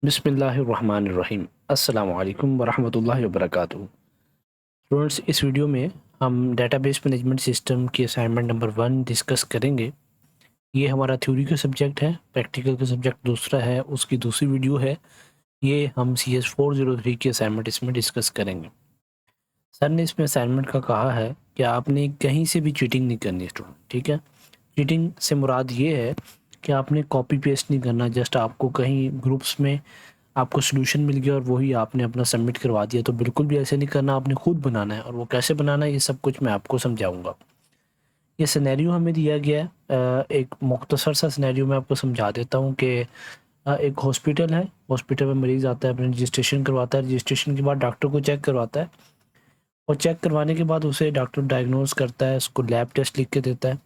बिस्मिल्लाहिर्रहमानिर्रहीम। अस्सलामु अलैकुम वरहमतुल्लाहि वबरकातुहू। स्टूडेंट्स, इस वीडियो में हम डेटाबेस मैनेजमेंट सिस्टम की असाइनमेंट नंबर 1 डिस्कस करेंगे। ये हमारा थ्योरी का सब्जेक्ट है, प्रैक्टिकल का सब्जेक्ट दूसरा है, उसकी दूसरी वीडियो है। ये हम CS 403 की असाइनमेंट इसमें डिस्कस करेंगे। सर ने इसमें असाइनमेंट का कहा है कि आपने कहीं से भी चीटिंग नहीं करनी स्टूडेंट, ठीक है। चीटिंग से मुराद ये है कि आपने कॉपी पेस्ट नहीं करना, जस्ट आपको कहीं ग्रुप्स में आपको सॉल्यूशन मिल गया और वही आपने अपना सबमिट करवा दिया, तो बिल्कुल भी ऐसे नहीं करना, आपने खुद बनाना है। और वो कैसे बनाना है ये सब कुछ मैं आपको समझाऊंगा। ये सिनेरियो हमें दिया गया है, एक मुख्तसर सा सिनेरियो मैं आपको समझा देता हूँ कि एक हॉस्पिटल है। हॉस्पिटल में मरीज़ आता है, अपने रजिस्ट्रेशन करवाता है, रजिस्ट्रेशन के बाद डॉक्टर को चेक करवाता है और चेक करवाने के बाद उसे डॉक्टर डायग्नोज करता है, उसको लैब टेस्ट लिख के देता है।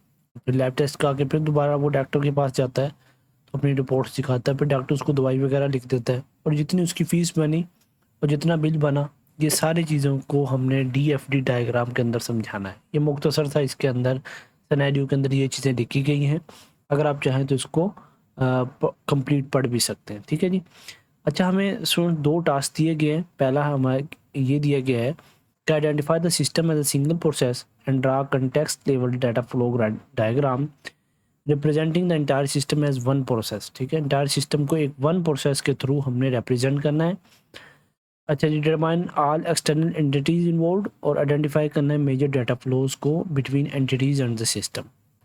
फिर लैब टेस्ट का आके फिर दोबारा वो डॉक्टर के पास जाता है, तो अपनी रिपोर्ट्स दिखाता है, फिर डॉक्टर उसको दवाई वगैरह लिख देता है और जितनी उसकी फ़ीस बनी और जितना बिल बना, ये सारी चीज़ों को हमने DFD डायग्राम के अंदर समझाना है। ये मुख्तसर था, इसके अंदर सिनेरियो के अंदर ये चीज़ें लिखी गई हैं। अगर आप चाहें तो इसको कंप्लीट पढ़ भी सकते हैं, ठीक है जी। अच्छा, हमें स्टूडेंट 2 टास्क दिए गए हैं। पहला हमें ये दिया गया है कि identify the system as a single process and draw context level data flow diagram representing the entire system as one process, ठीक है। एंटायर सिस्टम को एक वन प्रोसेस के थ्रू हमने रिप्रेजेंट करना है। अच्छा, determine all external entities involved और आइडेंटिफाई करना है मेजर डाटा फ्लोज को between entities and the system.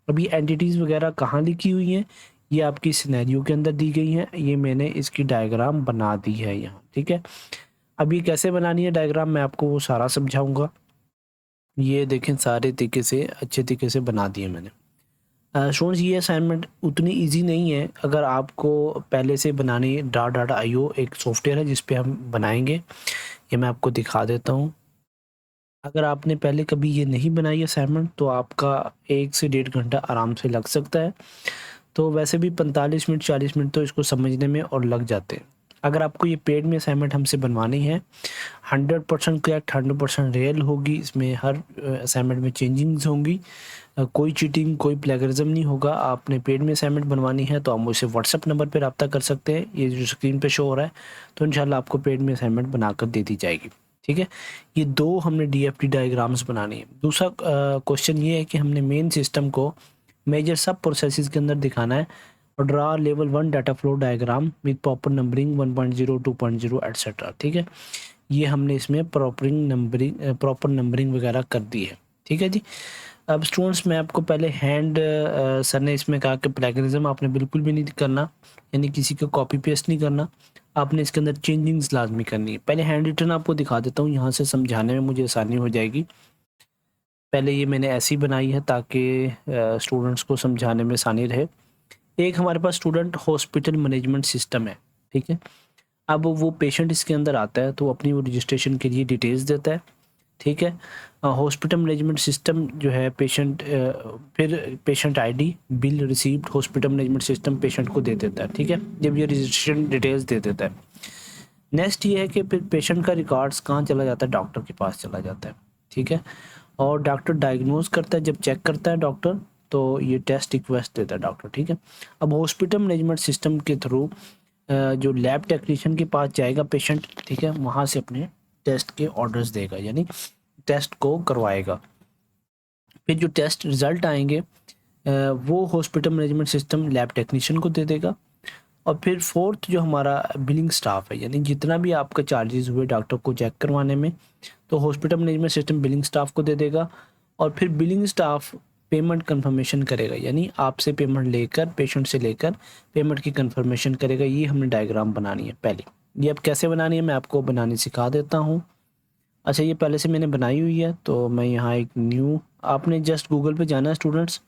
अब ये एंटिटीज़ वगैरह कहाँ लिखी हुई हैं, ये आपकी सिनेरियो के अंदर दी गई हैं। ये मैंने इसकी डायग्राम बना दी है यहाँ, ठीक है। अब ये कैसे बनानी है डायग्राम, मैं आपको वो सारा समझाऊंगा। ये देखें, सारे तरीके से अच्छे तरीके से बना दिए मैंने। स्टूडेंट्स, ये असाइनमेंट उतनी इजी नहीं है। अगर आपको पहले से बनानी, डाटा IO एक सॉफ्टवेयर है जिस पे हम बनाएंगे, ये मैं आपको दिखा देता हूँ। अगर आपने पहले कभी ये नहीं बनाई असाइनमेंट तो आपका 1 से 1.5 घंटा आराम से लग सकता है। तो वैसे भी 45 मिनट 40 मिनट तो इसको समझने में और लग जाते हैं। अगर आपको ये पेड में असाइनमेंट हमसे बनवानी है, 100% करेक्ट, 100% रियल होगी, इसमें हर असाइनमेंट में चेंजिंग्स होंगी, कोई चीटिंग कोई प्लेगरिज्म नहीं होगा। आपने पेड में असाइनमेंट बनवानी है तो आप मुझसे व्हाट्सएप नंबर पर रब्ता कर सकते हैं, ये जो स्क्रीन पे शो हो रहा है। तो इंशाल्लाह आपको पेड में असाइनमेंट बनाकर दे दी जाएगी, ठीक है। ये 2 हमने DFD डायग्राम्स बनानी है। दूसरा क्वेश्चन ये है कि हमने मेन सिस्टम को मेजर सब प्रोसेसेस के अंदर दिखाना है और draw level 1 data flow diagram with proper numbering 1.0 2.0 etcetera, ठीक है। ये हमने इसमें प्रॉपर नंबरिंग वगैरह कर दी है, ठीक है जी। अब स्टूडेंट्स, मैं आपको पहले सर ने इसमें कहा कि प्लेगरिज्म आपने बिल्कुल भी नहीं करना, यानी किसी का कॉपी पेस्ट नहीं करना, आपने इसके अंदर चेंजिंग्स लाजमी करनी है। पहले हैंड रिटन आपको दिखा देता हूँ, यहाँ से समझाने में मुझे आसानी हो जाएगी। पहले ये मैंने ऐसी बनाई है ताकि स्टूडेंट्स को समझाने में आसानी रहे। एक हमारे पास स्टूडेंट हॉस्पिटल मैनेजमेंट सिस्टम है, ठीक है। अब वो पेशेंट इसके अंदर आता है तो अपनी वो रजिस्ट्रेशन के लिए डिटेल्स देता है, ठीक है। हॉस्पिटल मैनेजमेंट सिस्टम जो है फिर patient ID, bill received, hospital management system patient को दे देता है, ठीक है, जब ये रजिस्ट्रेशन डिटेल्स दे देता है। नेक्स्ट ये है कि फिर पेशेंट का रिकॉर्ड्स कहाँ चला जाता है, डॉक्टर के पास चला जाता है, ठीक है। और डॉक्टर डायग्नोज करता है, जब चेक करता है डॉक्टर तो ये टेस्ट रिक्वेस्ट देता है डॉक्टर, ठीक है। अब हॉस्पिटल मैनेजमेंट सिस्टम के थ्रू जो लैब टेक्नीशियन के पास जाएगा पेशेंट, ठीक है, वहाँ से अपने टेस्ट के ऑर्डर्स देगा, यानी टेस्ट को करवाएगा। फिर जो टेस्ट रिजल्ट आएंगे वो hospital management system lab technician को दे देगा। और फिर फोर्थ जो हमारा बिलिंग स्टाफ है, यानी जितना भी आपका चार्जेस हुए डॉक्टर को चेक करवाने में, तो hospital management system billing staff को दे देगा। और फिर बिलिंग स्टाफ पेमेंट कंफर्मेशन करेगा, यानी आपसे पेमेंट लेकर, पेशेंट से लेकर पेमेंट की कंफर्मेशन करेगा। ये हमने डायग्राम बनानी है पहले। ये अब कैसे बनानी है मैं आपको बनानी सिखा देता हूँ। अच्छा, ये पहले से मैंने बनाई हुई है, तो मैं यहाँ एक न्यू, आपने जस्ट गूगल पे जाना है स्टूडेंट्स,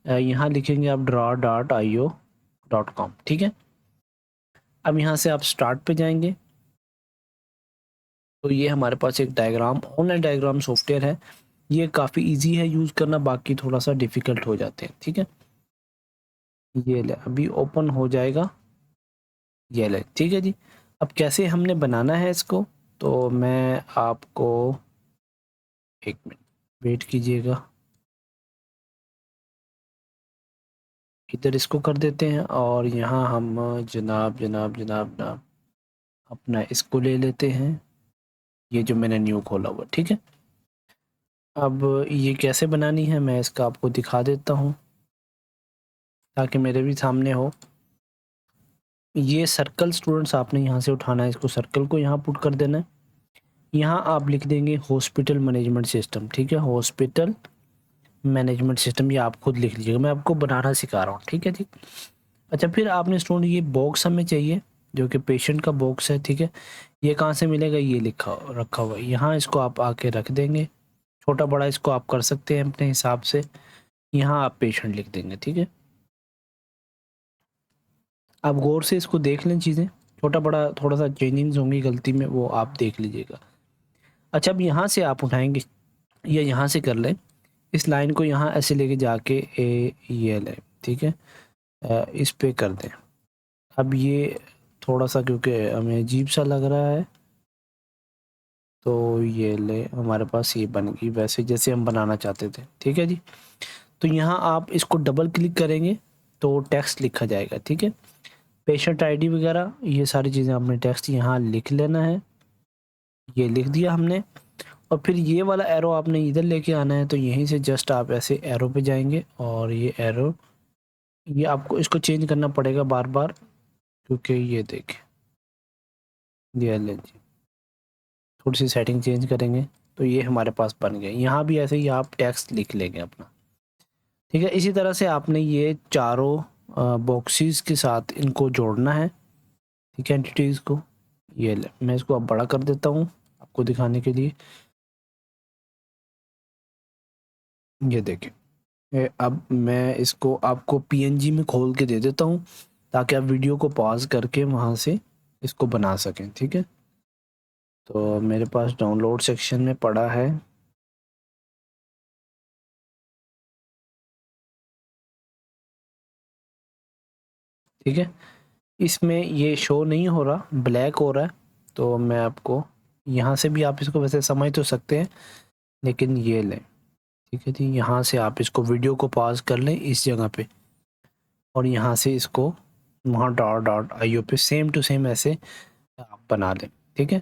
यहाँ लिखेंगे आप draw.io.com, ठीक है। अब यहाँ से आप स्टार्ट पे जाएंगे तो ये हमारे पास एक डायग्राम, ऑनलाइन डायग्राम सॉफ्टवेयर है। ये काफ़ी इजी है यूज़ करना, बाकी थोड़ा सा डिफ़िकल्ट हो जाते हैं, ठीक है। ये ले, अभी ओपन हो जाएगा, ये ले, ठीक है जी। अब कैसे हमने बनाना है इसको, तो मैं आपको, एक मिनट वेट कीजिएगा, इधर इसको कर देते हैं और यहाँ हम जनाब जनाब जनाब जनाब अपना इसको ले लेते हैं, ये जो मैंने न्यू खोला हुआ, ठीक है। अब ये कैसे बनानी है मैं इसका आपको दिखा देता हूँ ताकि मेरे भी सामने हो। ये सर्कल स्टूडेंट्स आपने यहाँ से उठाना है, इसको सर्कल को यहाँ पुट कर देना है। यहाँ आप लिख देंगे हॉस्पिटल मैनेजमेंट सिस्टम, ठीक है, हॉस्पिटल मैनेजमेंट सिस्टम, ये आप खुद लिख लीजिएगा, मैं आपको बनाना सिखा रहा हूँ, ठीक है जी। अच्छा, फिर आपने स्टूडेंट ये बॉक्स हमें चाहिए जो कि पेशेंट का बॉक्स है, ठीक है। ये कहाँ से मिलेगा, ये लिखा रखा हुआ है यहाँ, इसको आप आके रख देंगे, छोटा बड़ा इसको आप कर सकते हैं अपने हिसाब से। यहाँ आप पेशेंट लिख देंगे, ठीक है। आप गौर से इसको देख लें, चीज़ें छोटा बड़ा थोड़ा सा चेंजिंग्स होंगी गलती में, वो आप देख लीजिएगा। अच्छा, अब यहाँ से आप उठाएंगे या यहाँ से कर लें, इस लाइन को यहाँ ऐसे लेके जाके ये लें, ठीक है, इस पे कर दें। अब ये थोड़ा सा क्योंकि हमें अजीब सा लग रहा है, तो ये ले हमारे पास ये बन गई वैसे जैसे हम बनाना चाहते थे, ठीक है जी। तो यहाँ आप इसको डबल क्लिक करेंगे तो टेक्स्ट लिखा जाएगा, ठीक है। पेशेंट आईडी वगैरह ये सारी चीज़ें आपने टेक्स्ट यहाँ लिख लेना है, ये लिख दिया हमने। और फिर ये वाला एरो आपने इधर लेके आना है, तो यहीं से जस्ट आप ऐसे एरो पे जाएंगे और ये एरो, ये आपको इसको चेंज करना पड़ेगा बार बार, क्योंकि ये देखें, ये लें जी, थोड़ी सी सेटिंग चेंज करेंगे तो ये हमारे पास बन गए। यहाँ भी ऐसे ही आप टेक्स्ट लिख लेंगे अपना, ठीक है। इसी तरह से आपने ये चारों बॉक्सेस के साथ इनको जोड़ना है, ठीक है, एंटिटीज़ को। ये ले, मैं इसको अब बड़ा कर देता हूँ आपको दिखाने के लिए। ये देखें, अब मैं इसको आपको पीएनजी में खोल के दे देता हूँ ताकि आप वीडियो को पॉज करके वहाँ से इसको बना सकें, ठीक है। तो मेरे पास डाउनलोड सेक्शन में पड़ा है, ठीक है। इसमें ये शो नहीं हो रहा, ब्लैक हो रहा है, तो मैं आपको यहाँ से भी आप इसको वैसे समझ तो सकते हैं, लेकिन ये लें, ठीक है जी। यहाँ से आप इसको वीडियो को पॉज कर लें इस जगह पे, और यहाँ से इसको वहाँ डॉट डॉट आईओ पे सेम टू सेम ऐसे आप बना लें, ठीक है।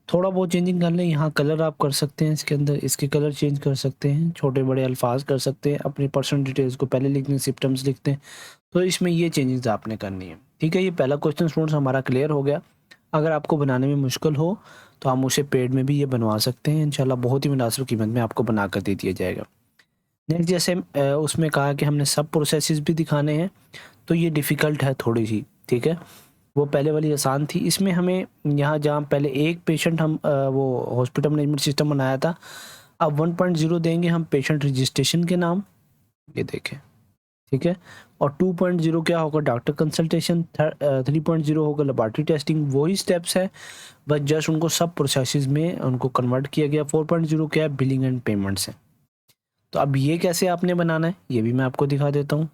थोड़ा बहुत चेंजिंग कर लें, यहाँ कलर आप कर सकते हैं, इसके अंदर इसके कलर चेंज कर सकते हैं, छोटे बड़े अल्फाज कर सकते हैं, अपनी पर्सनल डिटेल्स को पहले लिखते हैं, सिम्टम्स लिखते हैं, तो इसमें ये चेंजेस आपने करनी है, ठीक है। ये पहला क्वेश्चन स्टूडेंट्स हमारा क्लियर हो गया। अगर आपको बनाने में मुश्किल हो तो आप उसे पेड में भी ये बनवा सकते हैं, इंशाल्लाह बहुत ही मुनासिब कीमत में आपको बना कर दे दिया जाएगा। नेक्स्ट, जैसे उसमें कहा कि हमने सब प्रोसेसेस भी दिखाने हैं, तो ये डिफ़िकल्ट है थोड़ी सी, ठीक है। वो पहले वाली आसान थी, इसमें हमें यहाँ जहाँ पहले एक पेशेंट हम वो हॉस्पिटल मैनेजमेंट सिस्टम बनाया था, अब 1.0 देंगे हम पेशेंट रजिस्ट्रेशन के नाम, ये देखें, ठीक है। और 2.0 क्या होगा, डॉक्टर कंसल्टेशन। 3.0 होगा लेबॉरेटरी टेस्टिंग, वही स्टेप्स है, बस जस्ट उनको सब प्रोसेसेस में उनको कन्वर्ट किया गया। 4.0 क्या है, बिलिंग एंड पेमेंट्स है। तो अब ये कैसे आपने बनाना है ये भी मैं आपको दिखा देता हूँ।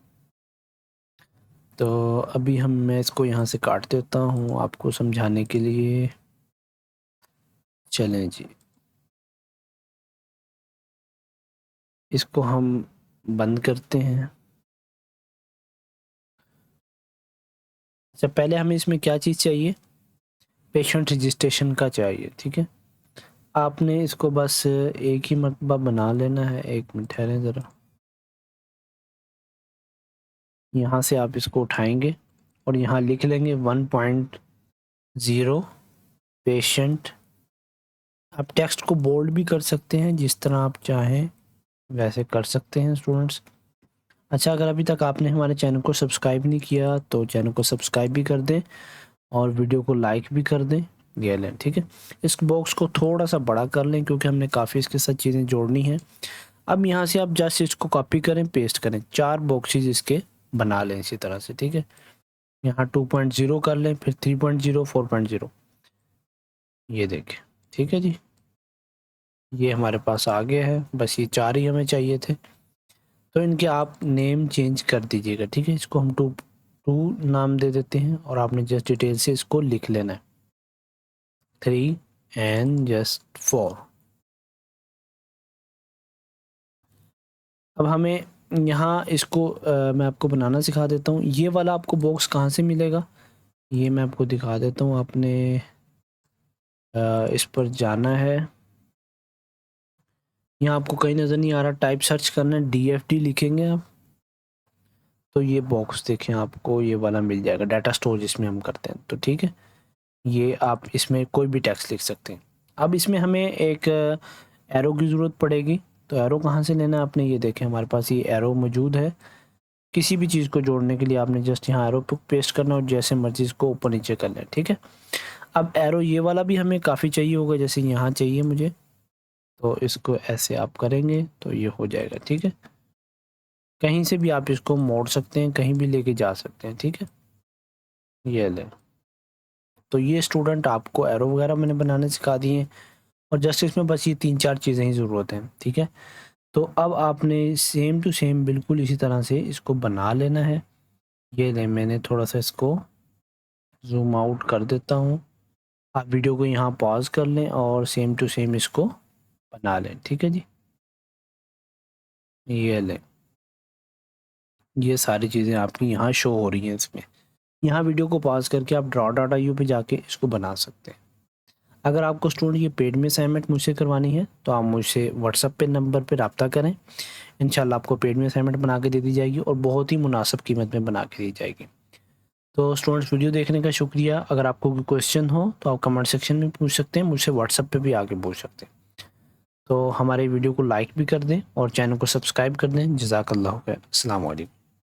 तो अभी मैं इसको यहाँ से काट देता हूँ आपको समझाने के लिए। चलें जी, इसको हम बंद करते हैं। अच्छा, पहले हमें इसमें क्या चीज़ चाहिए, पेशेंट रजिस्ट्रेशन का चाहिए, ठीक है। आपने इसको बस एक ही मरतबा बना लेना है, एक मिनट ठहरें ज़रा। यहाँ से आप इसको उठाएंगे और यहाँ लिख लेंगे 1.0 पेशेंट। आप टेक्स्ट को बोल्ड भी कर सकते हैं, जिस तरह आप चाहें वैसे कर सकते हैं स्टूडेंट्स। अच्छा, अगर अभी तक आपने हमारे चैनल को सब्सक्राइब नहीं किया तो चैनल को सब्सक्राइब भी कर दें और वीडियो को लाइक भी कर दें, ये लें, ठीक है। इस बॉक्स को थोड़ा सा बड़ा कर लें क्योंकि हमने काफ़ी इसके साथ चीज़ें जोड़नी हैं। अब यहाँ से आप जस्ट इसको कॉपी करें, पेस्ट करें, 4 बॉक्सेस इसके बना लें इसी तरह से, ठीक है। यहाँ 2.0 कर लें, फिर 3.0, 4.0, ये देखें, ठीक है जी। ये हमारे पास आ गया है, बस ये 4 ही हमें चाहिए थे, तो इनके आप नेम चेंज कर दीजिएगा, ठीक है। इसको हम टू नाम दे देते हैं और आपने जस्ट डिटेल से इसको लिख लेना है, 3 एंड जस्ट 4। अब हमें यहाँ इसको मैं आपको बनाना सिखा देता हूँ। ये वाला आपको बॉक्स कहाँ से मिलेगा, ये मैं आपको दिखा देता हूँ। आपने इस पर जाना है। यहाँ आपको कहीं नज़र नहीं आ रहा, टाइप सर्च करना है, DFD लिखेंगे आप तो ये बॉक्स देखें आपको ये वाला मिल जाएगा, डाटा स्टोर जिसमें हम करते हैं। तो ठीक है, ये आप इसमें कोई भी टेक्स्ट लिख सकते हैं। अब इसमें हमें एक एरो की ज़रूरत पड़ेगी। तो एरो कहाँ से लेना है आपने, ये देखें हमारे पास ये एरो मौजूद है। किसी भी चीज़ को जोड़ने के लिए आपने जस्ट यहाँ एरो पे पेस्ट करना और जैसे मर्जी इसको ऊपर नीचे करना है। ठीक है, अब एरो ये वाला भी हमें काफ़ी चाहिए होगा, जैसे यहाँ चाहिए मुझे, तो इसको ऐसे आप करेंगे तो ये हो जाएगा। ठीक है, कहीं से भी आप इसको मोड़ सकते हैं, कहीं भी लेके जा सकते हैं। ठीक है, ये ले, तो ये स्टूडेंट आपको एरो वगैरह मैंने बनाने सिखा दिए हैं और जस्ट इसमें बस ये 3-4 चीज़ें ही ज़रूरत हैं। ठीक है, तो अब आपने सेम टू सेम बिल्कुल इसी तरह से इसको बना लेना है। ये ले, मैंने थोड़ा सा इसको जूम आउट कर देता हूँ। आप वीडियो को यहाँ पॉज कर लें और सेम टू सेम इसको बना लें। ठीक है जी, ये लें, ये सारी चीज़ें आपकी यहाँ शो हो रही हैं इसमें। यहाँ वीडियो को पॉज करके आप draw.io पे जाके इसको बना सकते हैं। अगर आपको स्टूडेंट ये पेड में असाइनमेंट मुझसे करवानी है तो आप मुझसे व्हाट्सएप पे नंबर पे रब्ता करें। इंशाल्लाह आपको पेड में असाइनमेंट बना के दे दी जाएगी और बहुत ही मुनासिब कीमत में बना के दी जाएगी। तो स्टूडेंट्स, वीडियो देखने का शुक्रिया। अगर आपको कोई क्वेश्चन हो तो आप कमेंट सेक्शन में पूछ सकते हैं, मुझसे व्हाट्सएप पे भी आके पूछ सकते हैं। तो हमारे वीडियो को लाइक भी कर दें और चैनल को सब्सक्राइब कर दें। जज़ाकल्लाह खैर। अस्सलाम वालेकुम।